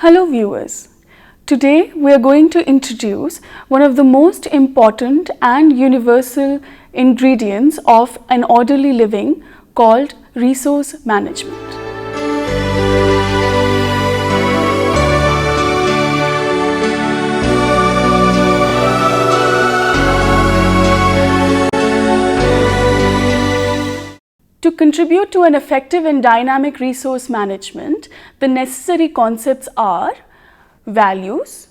Hello viewers, today we are going to introduce one of the most important and universal ingredients of an orderly living called resource management. To contribute to an effective and dynamic resource management, the necessary concepts are values,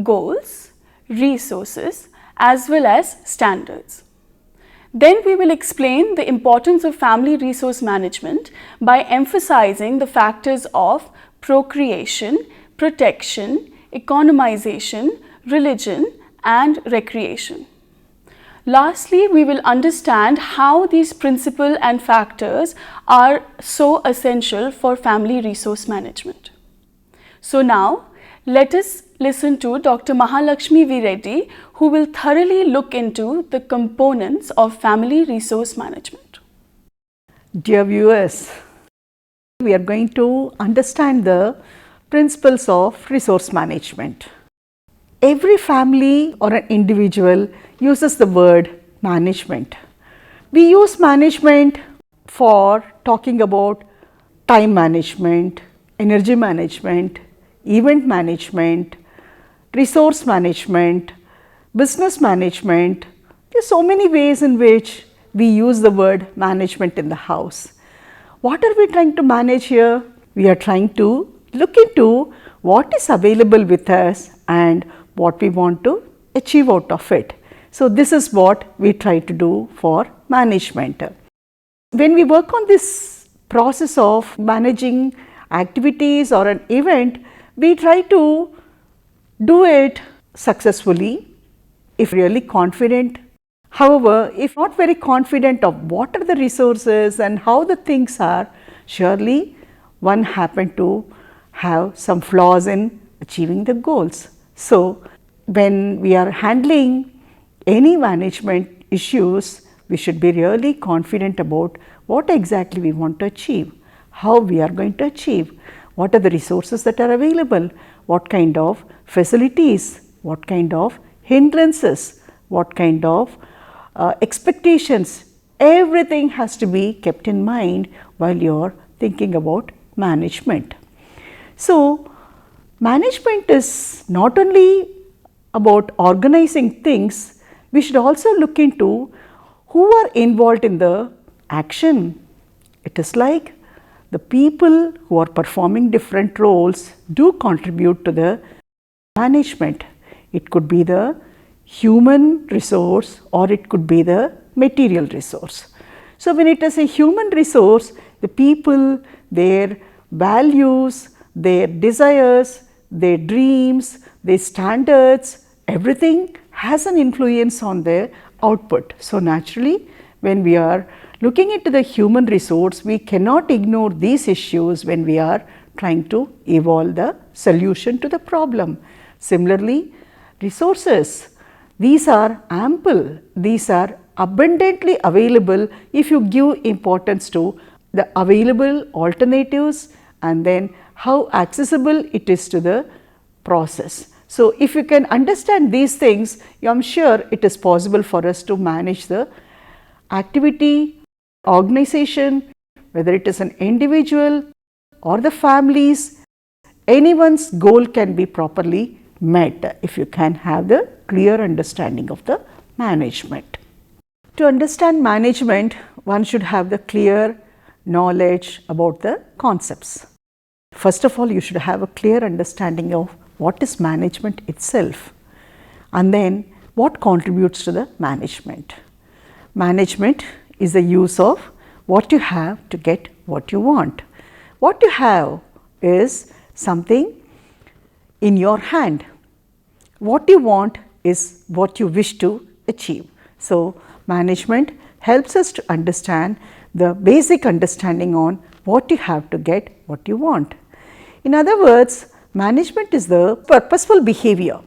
goals, resources, as well as standards. Then we will explain the importance of family resource management by emphasizing the factors of procreation, protection, economization, religion, and recreation. Lastly, we will understand how these principles and factors are so essential for family resource management. So now, let us listen to Dr. Mahalakshmi V. Reddy, who will thoroughly look into the components of family resource management. Dear viewers, we are going to understand the principles of resource management. Every family or an individual uses the word management. We use management for talking about time management, energy management, event management, resource management, business management. There are so many ways in which we use the word management in the house. What are we trying to manage here? We are trying to look into what is available with us and what we want to achieve out of it. So this is what we try to do for management. When we work on this process of managing activities or an event, we try to do it successfully if really confident. However, if not very confident of what are the resources and how the things are, surely one happen to have some flaws in achieving the goals. So when we are handling any management issues, we should be really confident about what exactly we want to achieve, how we are going to achieve, what are the resources that are available, what kind of facilities, what kind of hindrances, what kind of expectations. Everything has to be kept in mind while you are thinking about management. So management is not only about organizing things, we should also look into who are involved in the action. It is like the people who are performing different roles do contribute to the management. It could be the human resource or it could be the material resource. So when it is a human resource, the people, their values, their desires, their dreams, their standards, everything has an influence on their output. So naturally, when we are looking into the human resource, we cannot ignore these issues when we are trying to evolve the solution to the problem. Similarly, resources, these are ample, these are abundantly available if you give importance to the available alternatives and then how accessible it is to the process. So if you can understand these things, I am sure it is possible for us to manage the activity, organization, whether it is an individual or the families, anyone's goal can be properly met if you can have the clear understanding of the management. To understand management, one should have the clear knowledge about the concepts. First of all, you should have a clear understanding of what is management itself and then what contributes to the management. Management is the use of what you have to get what you want. What you have is something in your hand. What you want is what you wish to achieve. So management helps us to understand the basic understanding on what you have to get what you want. In other words, management is the purposeful behavior.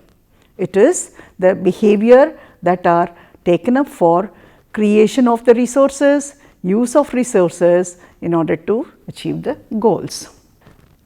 It is the behavior that are taken up for creation of the resources, use of resources in order to achieve the goals.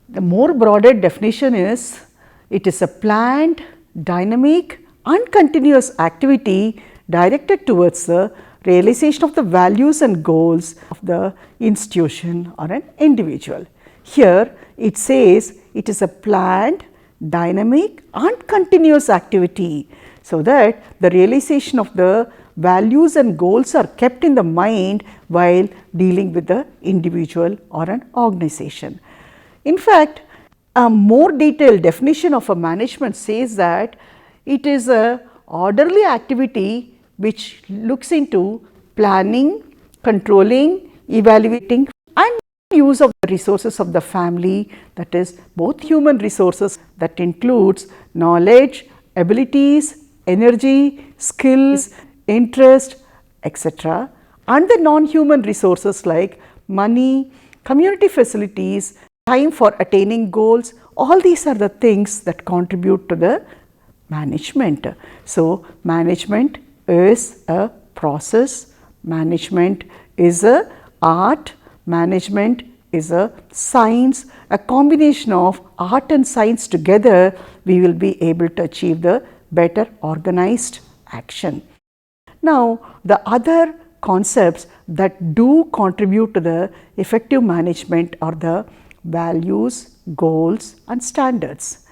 The more broader definition is, it is a planned, dynamic and continuous activity directed towards the realization of the values and goals of the institution or an individual. Here it says it is a planned, dynamic and continuous activity, so that the realization of the values and goals are kept in the mind while dealing with the individual or an organization. In fact, a more detailed definition of a management says that it is a orderly activity which looks into planning, controlling, evaluating and use of the resources of the family, that is both human resources, that includes knowledge, abilities, energy, skills, interest, etc., and the non-human resources like money, community facilities, time for attaining goals. All these are the things that contribute to the management. So, management is a process, management is a art, management is a science. A combination of art and science together, we will be able to achieve the better organized action. Now, the other concepts that do contribute to the effective management are the values, goals and standards.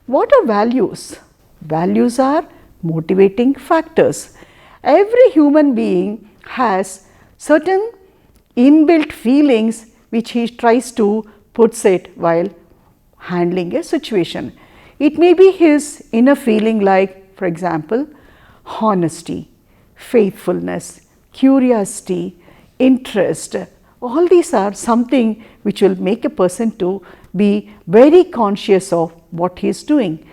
What are values? Values are motivating factors. Every human being has certain inbuilt feelings which he tries to put it while handling a situation. It may be his inner feeling like, for example, honesty, faithfulness, curiosity, interest. All these are something which will make a person to be very conscious of what he is doing.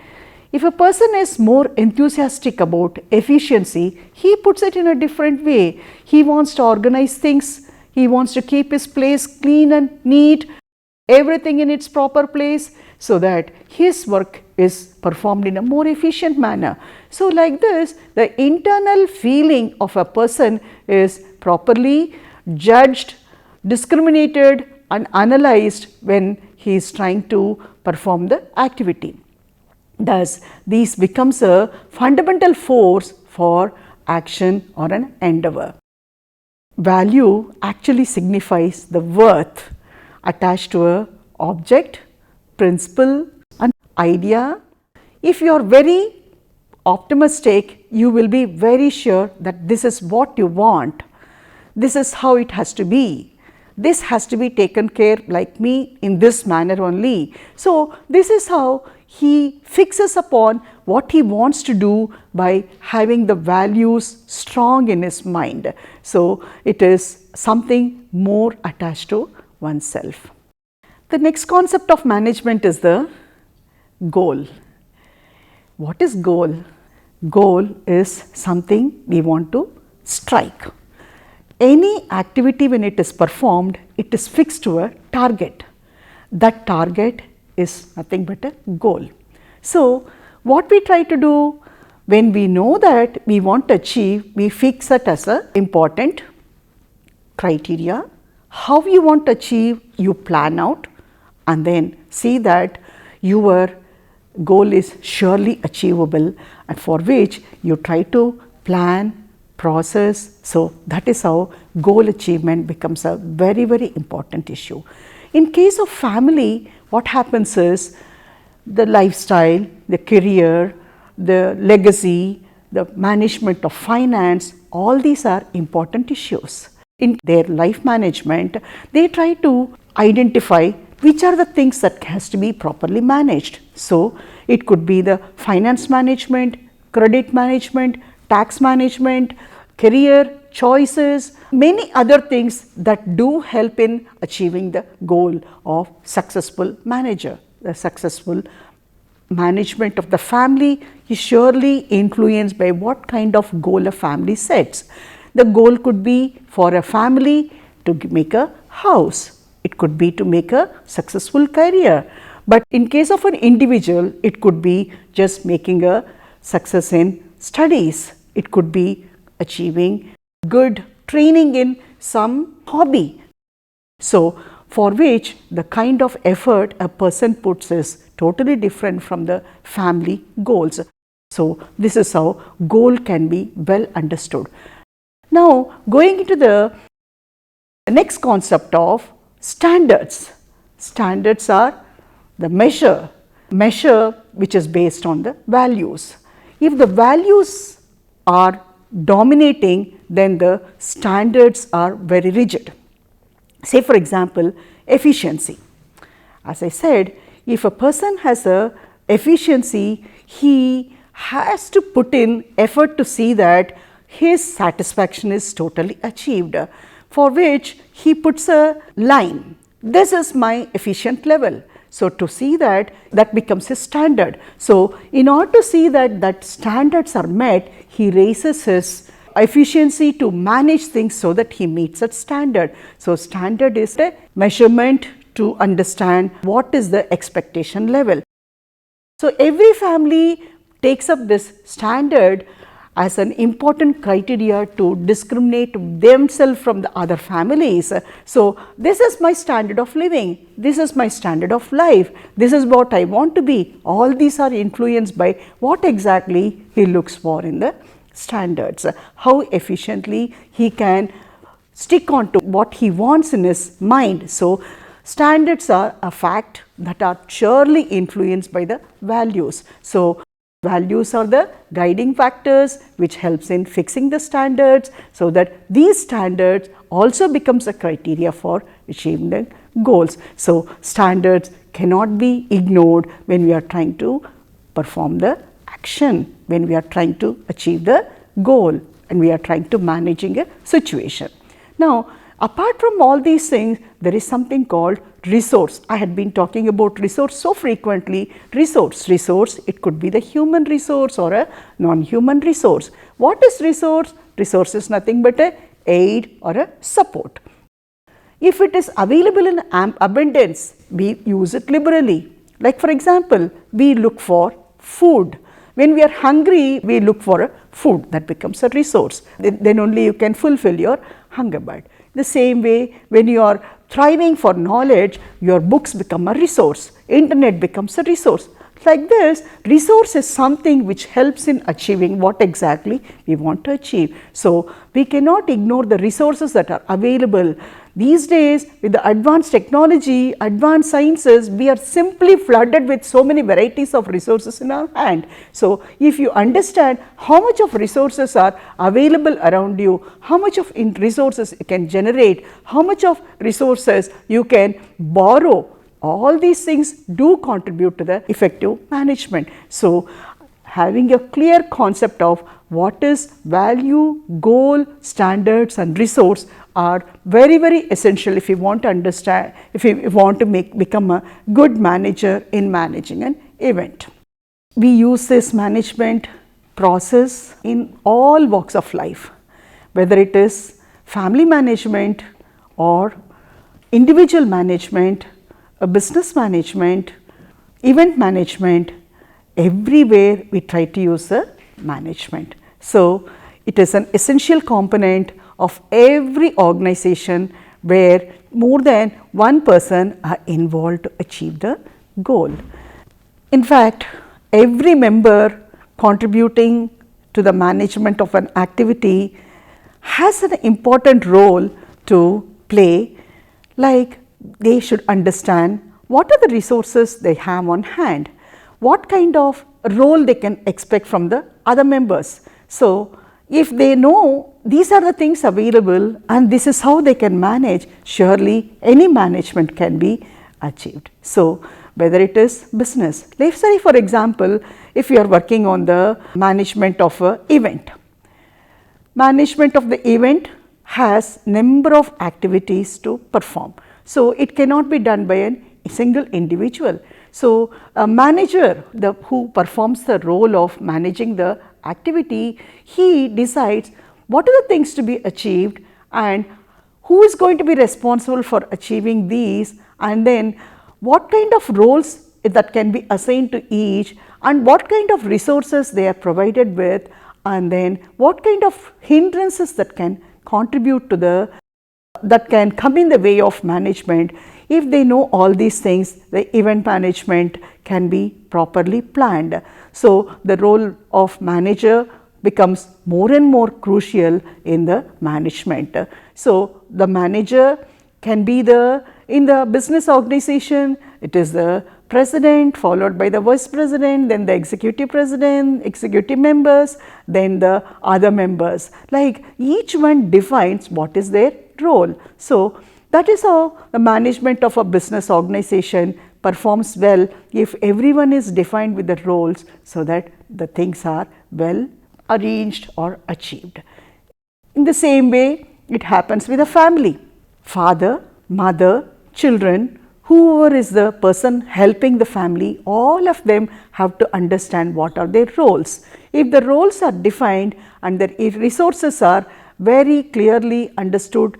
If a person is more enthusiastic about efficiency, he puts it in a different way. He wants to organize things, he wants to keep his place clean and neat, everything in its proper place, so that his work is performed in a more efficient manner. So, like this, the internal feeling of a person is properly judged, discriminated and analyzed when he is trying to perform the activity. Thus, these becomes a fundamental force for action or an endeavor. Value actually signifies the worth attached to a object, principle and idea. If you are very optimistic, you will be very sure that this is what you want, this is how it has to be, this has to be taken care like me in this manner only. So, this is how he fixes upon what he wants to do by having the values strong in his mind. So, it is something more attached to oneself. The next concept of management is the goal. What is goal? Goal is something we want to strike. Any activity, when it is performed, it is fixed to a target. That target is nothing but a goal. So, what we try to do when we know that we want to achieve, we fix it as an important criteria. How you want to achieve, you plan out and then see that your goal is surely achievable, and for which you try to plan, process. So, that is how goal achievement becomes a very, very important issue. In case of family, what happens is the lifestyle, the career, the legacy, the management of finance, all these are important issues. In their life management, they try to identify which are the things that has to be properly managed. So, it could be the finance management, credit management, tax management, career choices, many other things that do help in achieving the goal of successful manager. The successful management of the family is surely influenced by what kind of goal a family sets. The goal could be for a family to make a house, it could be to make a successful career, but in case of an individual, it could be just making a success in studies, it could be achieving good training in some hobby. So, for which the kind of effort a person puts is totally different from the family goals. So, this is how goal can be well understood. Now, going into the next concept of standards. Standards are the measure which is based on the values. If the values are dominating, then the standards are very rigid. Say for example, efficiency. As I said, if a person has a efficiency, he has to put in effort to see that his satisfaction is totally achieved, for which he puts a line. This is my efficient level. So, to see that, that becomes his standard. So, in order to see that standards are met, he raises his efficiency to manage things so that he meets that standard. So, standard is a measurement to understand what is the expectation level. So, every family takes up this standard as an important criteria to discriminate themselves from the other families. So, this is my standard of living, this is my standard of life, this is what I want to be. All these are influenced by what exactly he looks for in the standards, how efficiently he can stick on to what he wants in his mind. So, standards are a fact that are surely influenced by the values. So, values are the guiding factors which helps in fixing the standards, so that these standards also becomes a criteria for achieving the goals. So, standards cannot be ignored when we are trying to perform the action, when we are trying to achieve the goal and we are trying to managing a situation. Now, apart from all these things, there is something called resource. I had been talking about resource so frequently. Resource, it could be the human resource or a non-human resource. What is resource? Resource is nothing but a aid or a support. If it is available in abundance, we use it liberally. Like for example, we look for food. When we are hungry, we look for a food, that becomes a resource. Then only you can fulfill your hunger bite. The same way, when you are thriving for knowledge, your books become a resource, internet becomes a resource. Like this, resource is something which helps in achieving what exactly we want to achieve. So, we cannot ignore the resources that are available. These days, with the advanced technology, advanced sciences, we are simply flooded with so many varieties of resources in our hand. So, if you understand how much of resources are available around you, how much of resources you can generate, how much of resources you can borrow, all these things do contribute to the effective management. So, having a clear concept of what is value, goal, standards and resource are very, very essential if you want to understand, if you want to become a good manager in managing an event. We use this management process in all walks of life, whether it is family management or individual management, a business management, event management, everywhere we try to use the management. So, it is an essential component of every organization where more than one person are involved to achieve the goal. In fact, every member contributing to the management of an activity has an important role to play, like they should understand what are the resources they have on hand, what kind of role they can expect from the other members. So, if they know these are the things available and this is how they can manage, surely any management can be achieved. So, whether it is business, let's say for example, if you are working on the management of an event, management of the event has number of activities to perform. So, it cannot be done by a single individual. So, a manager who performs the role of managing the activity, he decides what are the things to be achieved and who is going to be responsible for achieving these, and then what kind of roles that can be assigned to each and what kind of resources they are provided with, and then what kind of hindrances that can contribute to the that can come in the way of management. If they know all these things, the event management can be properly planned. So the role of manager becomes more and more crucial in the management. So the manager can be in the business organization, it is the president followed by the vice president, then the executive president, executive members, then the other members. Like each one defines what is their role. So that is how the management of a business organization performs well, if everyone is defined with the roles, so that the things are well arranged or achieved. In the same way, it happens with a family. Father, mother, children, whoever is the person helping the family, all of them have to understand what are their roles. If the roles are defined and the resources are very clearly understood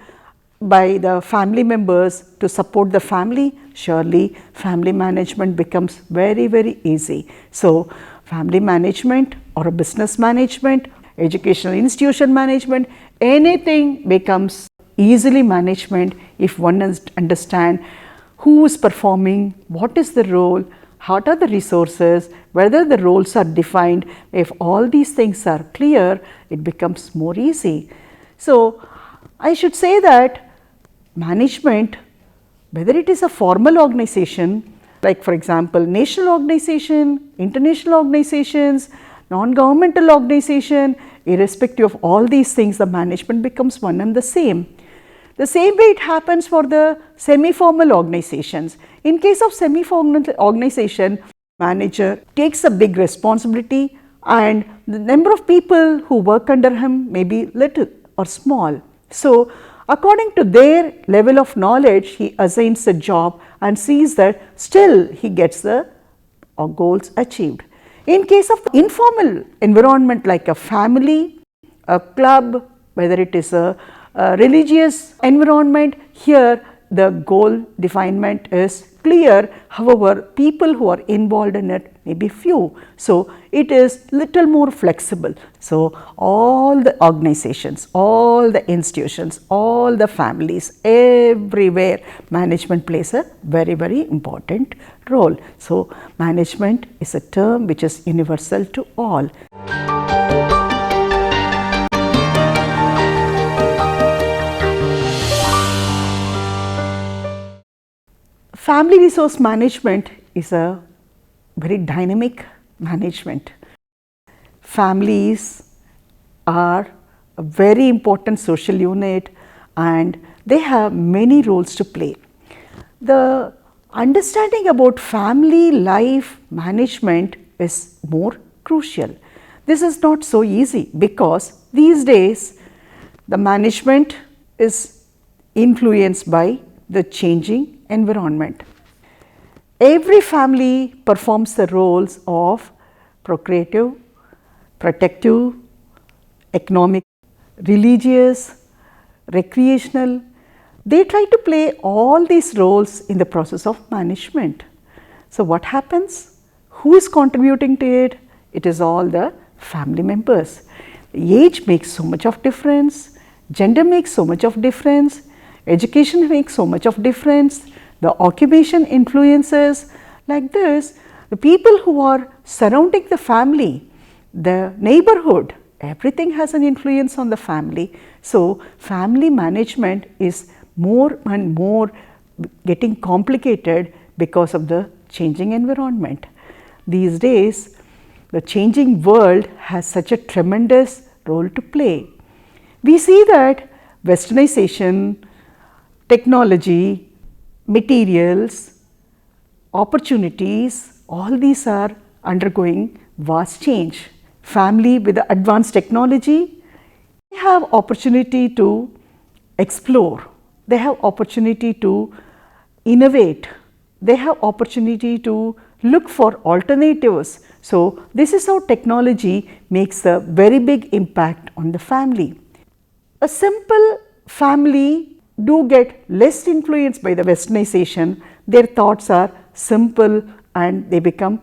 by the family members to support the family, surely family management becomes very, very easy. So family management or a business management, educational institution management, anything becomes easily management if one understands who is performing, what is the role, what are the resources, whether the roles are defined. If all these things are clear, it becomes more easy. So I should say that management, whether it is a formal organization, like for example national organization, international organizations, non-governmental organization, irrespective of all these things, the management becomes one and the same. The same way it happens for the semi-formal organizations. In case of semi-formal organization, manager takes a big responsibility and the number of people who work under him may be little or small. So according to their level of knowledge, he assigns a job and sees that still he gets the goals achieved. In case of the informal environment like a family, a club, whether it is a religious environment, here the goal definement is clear. However, people who are involved in it may be few. So it is little more flexible. So all the organizations, all the institutions, all the families, everywhere management plays a very, very important role. So management is a term which is universal to all. Family resource management is a very dynamic management. Families are a very important social unit and they have many roles to play. The understanding about family life management is more crucial. This is not so easy because these days the management is influenced by the changing environment. Every family performs the roles of procreative, protective, economic, religious, recreational. They try to play all these roles in the process of management. So what happens? Who is contributing to it? It is all the family members. Age makes so much of difference, gender makes so much of difference, education makes so much of difference, the occupation influences. Like this, the people who are surrounding the family, the neighborhood, everything has an influence on the family. So family management is more and more getting complicated because of the changing environment. These days, the changing world has such a tremendous role to play. We see that westernization, technology, materials, opportunities, all these are undergoing vast change. Family with the advanced technology, they have opportunity to explore, they have opportunity to innovate, they have opportunity to look for alternatives. So this is how technology makes a very big impact on the family. A simple family do get less influenced by the westernization. Their thoughts are simple and they become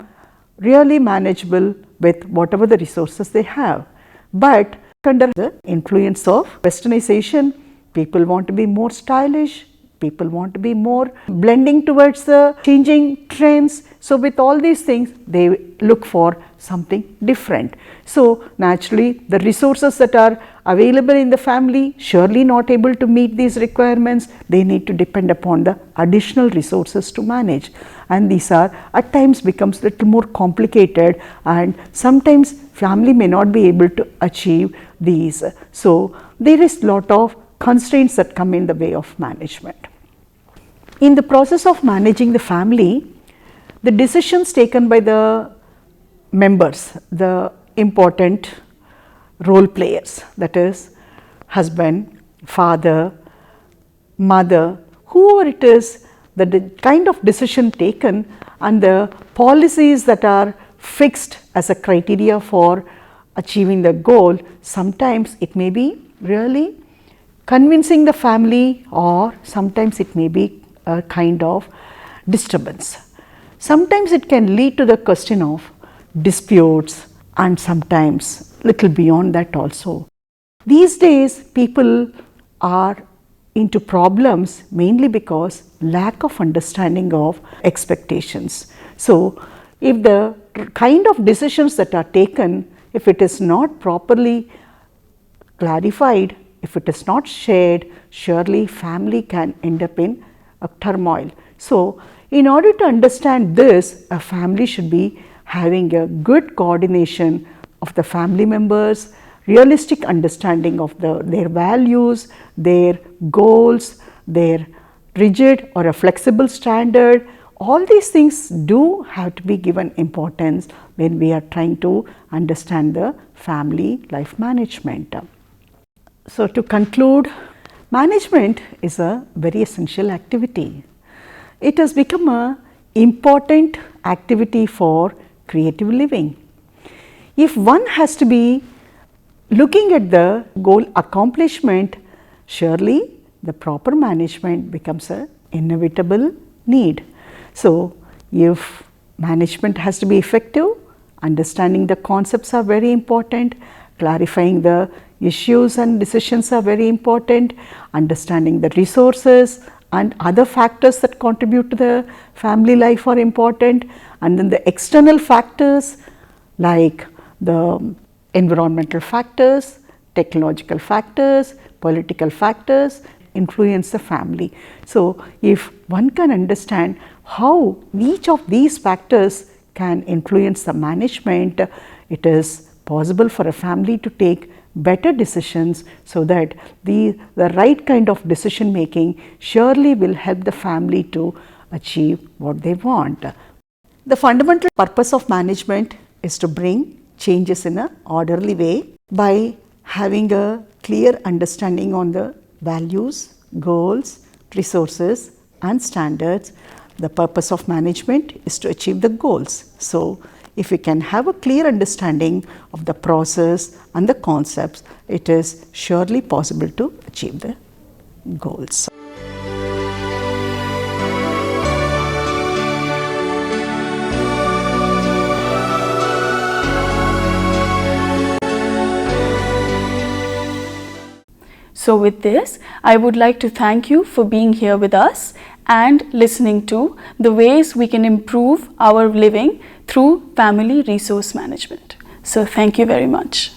really manageable with whatever the resources they have. But under the influence of westernization, People want to be more stylish. People want to be more blending towards the changing trends. So with all these things, they look for something different. So naturally, the resources that are available in the family surely not able to meet these requirements. They need to depend upon the additional resources to manage. And these are at times becomes little more complicated, and sometimes family may not be able to achieve these. So there is lot of constraints that come in the way of management. In the process of managing the family, the decisions taken by the members, the important role players, that is husband, father, mother, whoever it is, the kind of decision taken and the policies that are fixed as a criteria for achieving the goal, sometimes it may be really convincing the family, or sometimes it may be a kind of disturbance. Sometimes it can lead to the question of disputes, and sometimes little beyond that also. These days people are into problems mainly because lack of understanding of expectations. So if the kind of decisions that are taken, if it is not properly clarified, if it is not shared, surely family can end up in a turmoil. So in order to understand this, a family should be having a good coordination of the family members, realistic understanding of their values, their goals, their rigid or a flexible standard. All these things do have to be given importance when we are trying to understand the family life management. So to conclude, management is a very essential activity. It has become an important activity for creative living. If one has to be looking at the goal accomplishment, surely the proper management becomes an inevitable need. So if management has to be effective, understanding the concepts are very important, clarifying the issues and decisions are very important, understanding the resources and other factors that contribute to the family life are important, and then the external factors like the environmental factors, technological factors, political factors influence the family. So if one can understand how each of these factors can influence the management, it is possible for a family to take better decisions, so that the right kind of decision making surely will help the family to achieve what they want. The fundamental purpose of management is to bring changes in an orderly way by having a clear understanding on the values, goals, resources and standards. The purpose of management is to achieve the goals. So if we can have a clear understanding of the process and the concepts, it is surely possible to achieve the goals. So with this, I would like to thank you for being here with us and listening to the ways we can improve our living through family resource management. So thank you very much.